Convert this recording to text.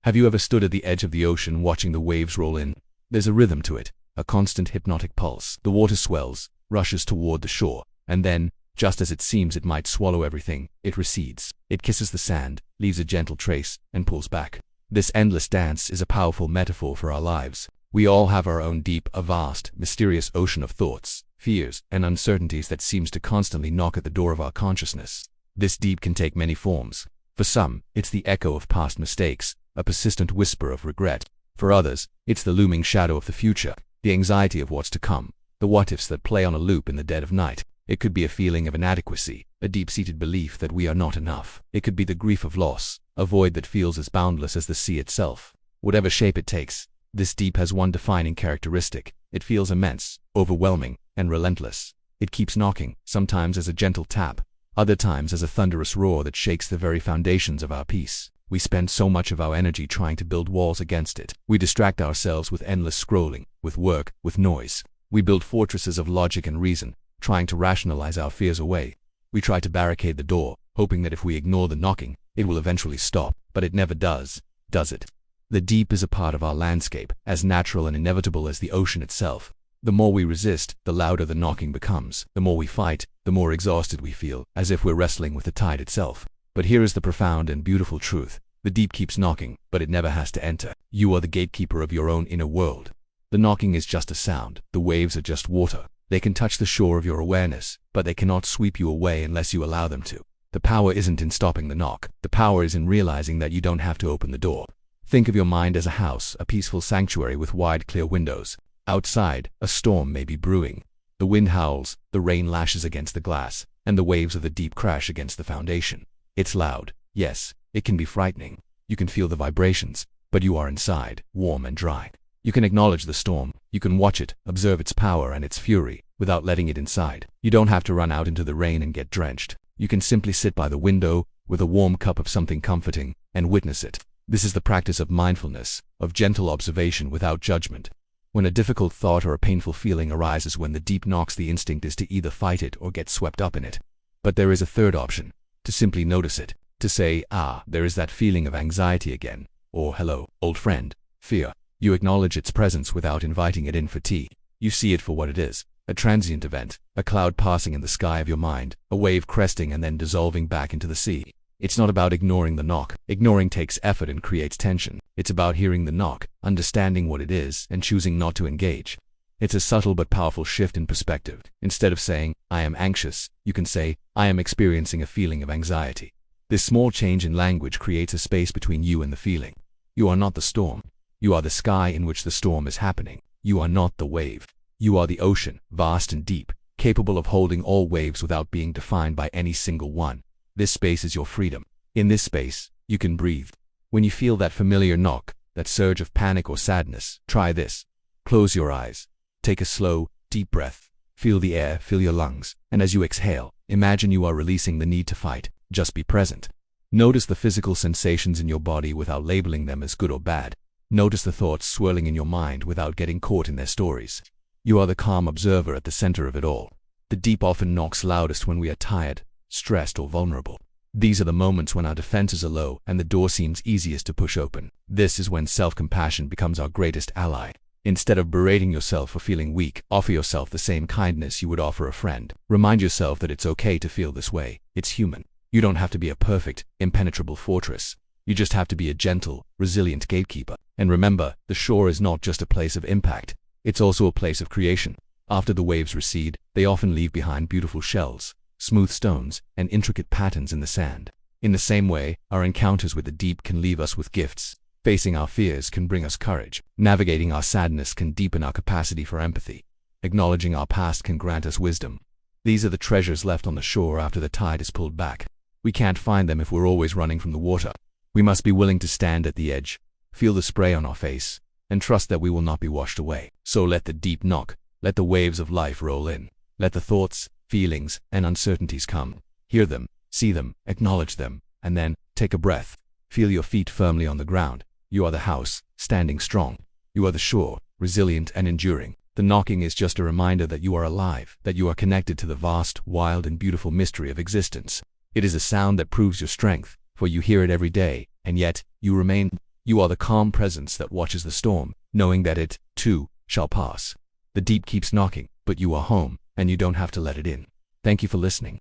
Have you ever stood at the edge of the ocean watching the waves roll in? There's a rhythm to it, a constant hypnotic pulse. The water swells, rushes toward the shore, and then, just as it seems it might swallow everything, it recedes. It kisses the sand, leaves a gentle trace, and pulls back. This endless dance is a powerful metaphor for our lives. We all have our own deep, a vast, mysterious ocean of thoughts, fears, and uncertainties that seems to constantly knock at the door of our consciousness. This deep can take many forms. For some, it's the echo of past mistakes, a persistent whisper of regret. For others, it's the looming shadow of the future, the anxiety of what's to come, the what-ifs that play on a loop in the dead of night. It could be a feeling of inadequacy, a deep-seated belief that we are not enough. It could be the grief of loss, a void that feels as boundless as the sea itself. Whatever shape it takes, this deep has one defining characteristic. It feels immense, overwhelming, and relentless. It keeps knocking, sometimes as a gentle tap, other times as a thunderous roar that shakes the very foundations of our peace. We spend so much of our energy trying to build walls against it. We distract ourselves with endless scrolling, with work, with noise. We build fortresses of logic and reason, trying to rationalize our fears away. We try to barricade the door, hoping that if we ignore the knocking, it will eventually stop. But it never does it? The deep is a part of our landscape, as natural and inevitable as the ocean itself. The more we resist, the louder the knocking becomes. The more we fight, the more exhausted we feel, as if we're wrestling with the tide itself. But here is the profound and beautiful truth. The deep keeps knocking, but it never has to enter. You are the gatekeeper of your own inner world. The knocking is just a sound. The waves are just water. They can touch the shore of your awareness, but they cannot sweep you away unless you allow them to. The power isn't in stopping the knock. The power is in realizing that you don't have to open the door. Think of your mind as a house, a peaceful sanctuary with wide, clear windows. Outside, a storm may be brewing. The wind howls, the rain lashes against the glass, and the waves of the deep crash against the foundation. It's loud. Yes, it can be frightening. You can feel the vibrations, but you are inside, warm and dry. You can acknowledge the storm. You can watch it, observe its power and its fury, without letting it inside. You don't have to run out into the rain and get drenched. You can simply sit by the window, with a warm cup of something comforting, and witness it. This is the practice of mindfulness, of gentle observation without judgment. When a difficult thought or a painful feeling arises when the deep knocks, the instinct is to either fight it or get swept up in it. But there is a third option, to simply notice it, to say, there is that feeling of anxiety again, or hello, old friend, fear. You acknowledge its presence without inviting it in for tea. You see it for what it is, a transient event, a cloud passing in the sky of your mind, a wave cresting and then dissolving back into the sea. It's not about ignoring the knock. Ignoring takes effort and creates tension. It's about hearing the knock, understanding what it is, and choosing not to engage. It's a subtle but powerful shift in perspective. Instead of saying, I am anxious, you can say, I am experiencing a feeling of anxiety. This small change in language creates a space between you and the feeling. You are not the storm. You are the sky in which the storm is happening. You are not the wave. You are the ocean, vast and deep, capable of holding all waves without being defined by any single one. This space is your freedom. In this space, you can breathe. When you feel that familiar knock, that surge of panic or sadness, try this. Close your eyes. Take a slow, deep breath. Feel the air, fill your lungs, and as you exhale, imagine you are releasing the need to fight. Just be present. Notice the physical sensations in your body without labeling them as good or bad. Notice the thoughts swirling in your mind without getting caught in their stories. You are the calm observer at the center of it all. The deep often knocks loudest when we are tired, stressed, or vulnerable. These are the moments when our defenses are low and the door seems easiest to push open. This is when self-compassion becomes our greatest ally. Instead of berating yourself for feeling weak, offer yourself the same kindness you would offer a friend. Remind yourself that it's okay to feel this way. It's human. You don't have to be a perfect, impenetrable fortress. You just have to be a gentle, resilient gatekeeper. And remember, the shore is not just a place of impact. It's also a place of creation. After the waves recede, they often leave behind beautiful shells, smooth stones, and intricate patterns in the sand. In the same way, our encounters with the deep can leave us with gifts. Facing our fears can bring us courage. Navigating our sadness can deepen our capacity for empathy. Acknowledging our past can grant us wisdom. These are the treasures left on the shore after the tide is pulled back. We can't find them if we're always running from the water. We must be willing to stand at the edge, feel the spray on our face, and trust that we will not be washed away. So let the deep knock. Let the waves of life roll in. Let the thoughts, feelings, and uncertainties come. Hear them, see them, acknowledge them, and then take a breath. Feel your feet firmly on the ground. You are the house, standing strong. You are the shore, resilient and enduring. The knocking is just a reminder that you are alive, that you are connected to the vast, wild, and beautiful mystery of existence. It is a sound that proves your strength, for you hear it every day, and yet, you remain. You are the calm presence that watches the storm, knowing that it, too, shall pass. The deep keeps knocking, but you are home, and you don't have to let it in. Thank you for listening.